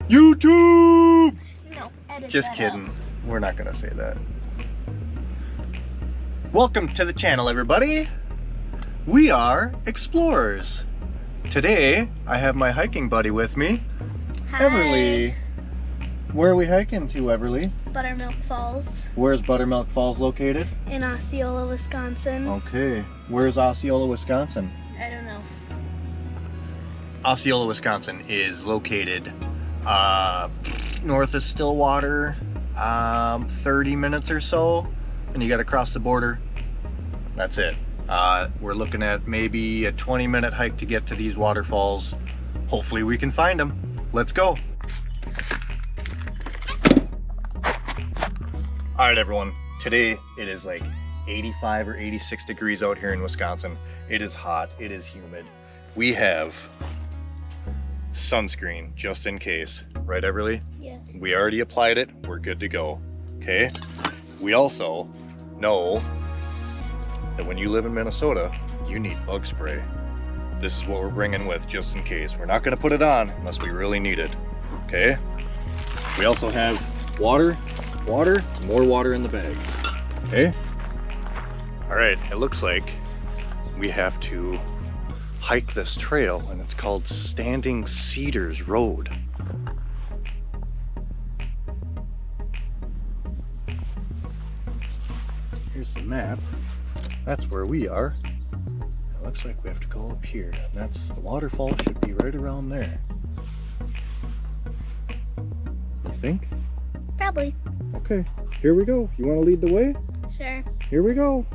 YouTube! No, edit Just that kidding. out. We're not gonna say that. Welcome to the channel, everybody. We are explorers. Today, I have my hiking buddy with me, Hi. Everly. Where are we hiking to, Everly? Buttermilk Falls Where's Buttermilk Falls located? in Osceola, Wisconsin. Okay. Where's Osceola, Wisconsin? I don't know. Osceola, Wisconsin is located north of Stillwater, 30 minutes or so, and you got to cross the border. That's it. We're looking at maybe a 20-minute hike to get to these waterfalls. Hopefully we can find them. Let's go. All right, everyone. Today it is like 85 or 86 degrees out here in Wisconsin. It is hot. It is humid. We have sunscreen just in case, right, Everly? Yes. We already applied it. We're good to go. Okay. We also know that when you live in Minnesota, you need bug spray. This is what we're bringing with just in case. We're not going to put it on unless we really need it. Okay. We also have water, more water in the bag. Okay. All right. It looks like we have to hike this trail, and it's called Standing Cedars Road. Here's the map. That's where we are. It looks like we have to go up here. That's the waterfall, should be right around there. You think? Probably. Okay, here we go. You want to lead the way? Sure. Here we go.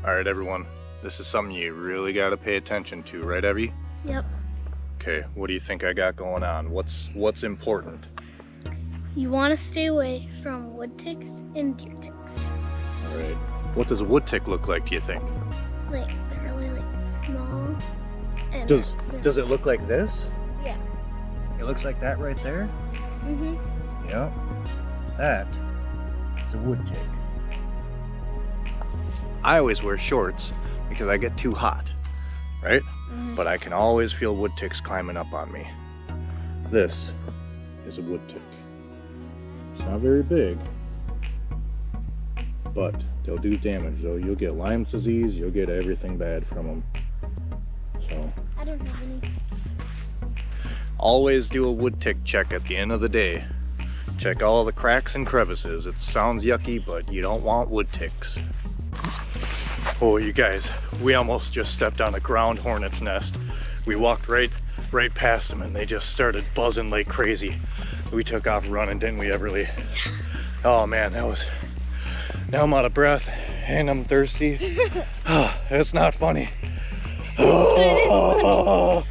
All right, everyone, this is something you really got to pay attention to, right, Evie? Yep. Okay, what do you think I got going on? What's important? You want to stay away from wood ticks and deer ticks. All right. What does a wood tick look like, do you think? Like, they're really like small. And Does it look like this? Yeah. It looks like that right there? Mhm. Yeah. That is a wood tick. I always wear shorts because I get too hot, right? Mhm. But I can always feel wood ticks climbing up on me. This is a wood tick. It's not very big, but they'll do damage though. You'll get Lyme disease, you'll get everything bad from them. So I don't have any. always do a wood tick check at the end of the day, Check all the cracks and crevices. It sounds yucky, but you don't want wood ticks. Oh, you guys, we almost just stepped on a ground hornet's nest. We walked right past them and they just started buzzing like crazy. We took off running, didn't we, Everly? Oh man, now I'm out of breath and I'm thirsty. Oh, it's not funny. Oh.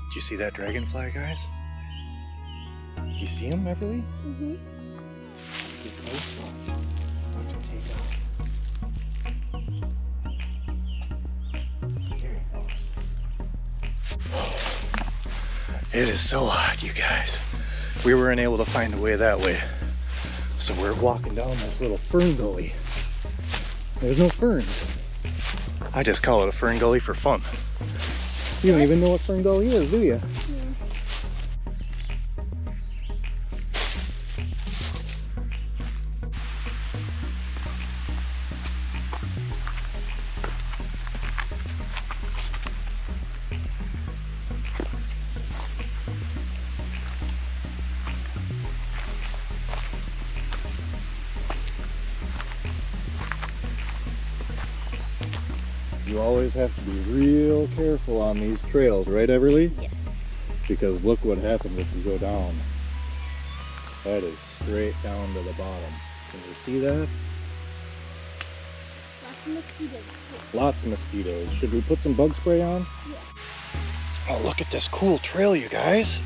Do you see that dragonfly, guys? Do you see him, Everly? Mm-hmm. Get close, watch him take off. There he goes. It is so hot, you guys. We weren't able to find a way that way. So we're walking down this little fern gully. There's no ferns. I just call it a fern gully for fun. You don't even know what fern gully is, do you? You always have to be real careful on these trails, right, Everly? Yes. Because look what happens if you go down. That is straight down to the bottom. Can you see that? Lots of mosquitoes. Lots of mosquitoes. Should we put some bug spray on? Yeah. Oh, look at this cool trail, you guys.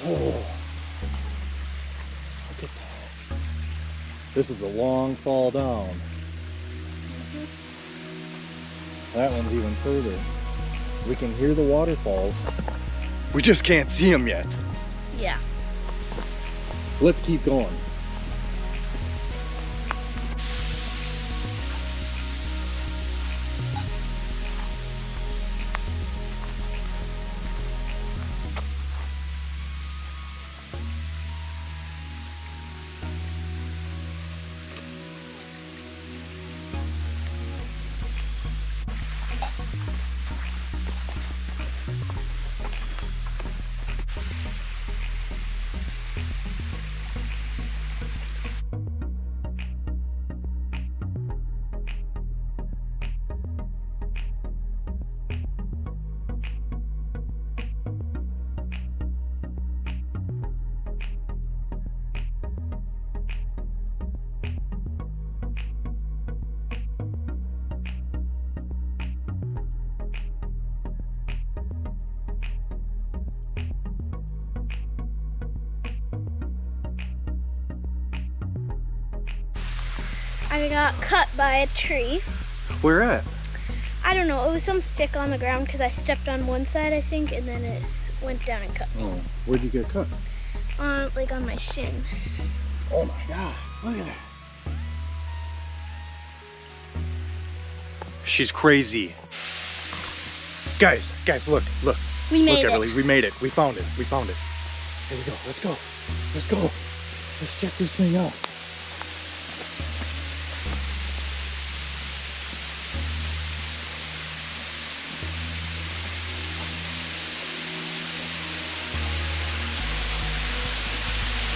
Oh, look at that. This is a long fall down. That one's even further. We can hear the waterfalls. We just can't see them yet. Yeah. Let's keep going. I got cut by a tree. Where at? I don't know, it was some stick on the ground because I stepped on one side, I think, and then it went down and cut me. Oh, where'd you get cut? Like on my shin. Oh my God, look at that. She's crazy. Guys, look. We made Look, it. Everly, we made it. We found it. Here we go. Let's go. Let's check this thing out.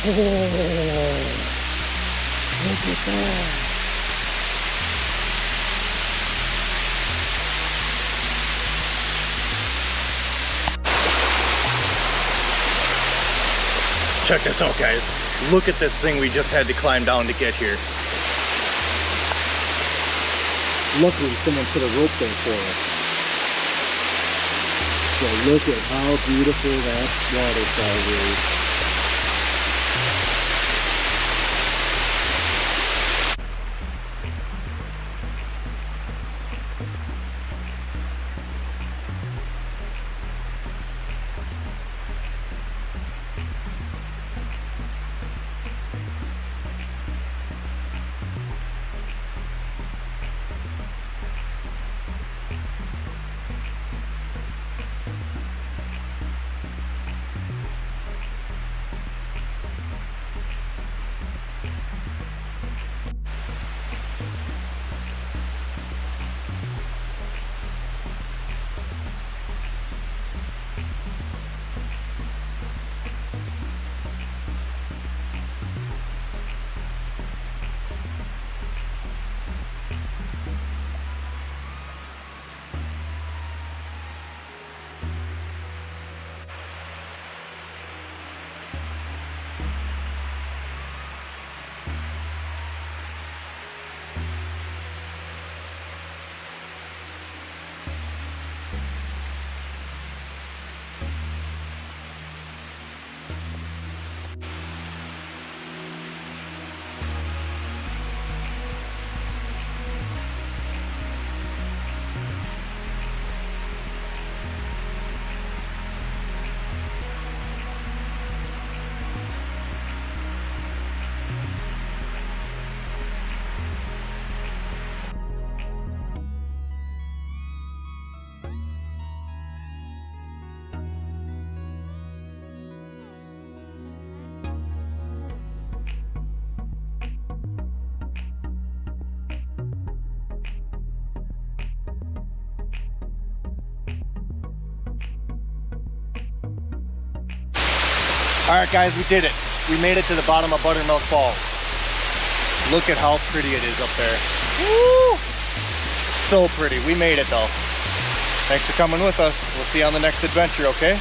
Oh, look at that. Check this out, guys. Look at this thing we just had to climb down to get here. Luckily, someone put a rope there for us. So look at how beautiful that waterfall is. All right, guys, we did it. We made it to the bottom of Buttermilk Falls. Look at how pretty it is up there. Woo! So pretty. We made it, though. Thanks for coming with us. We'll see you on the next adventure, okay?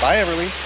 Bye, Everly.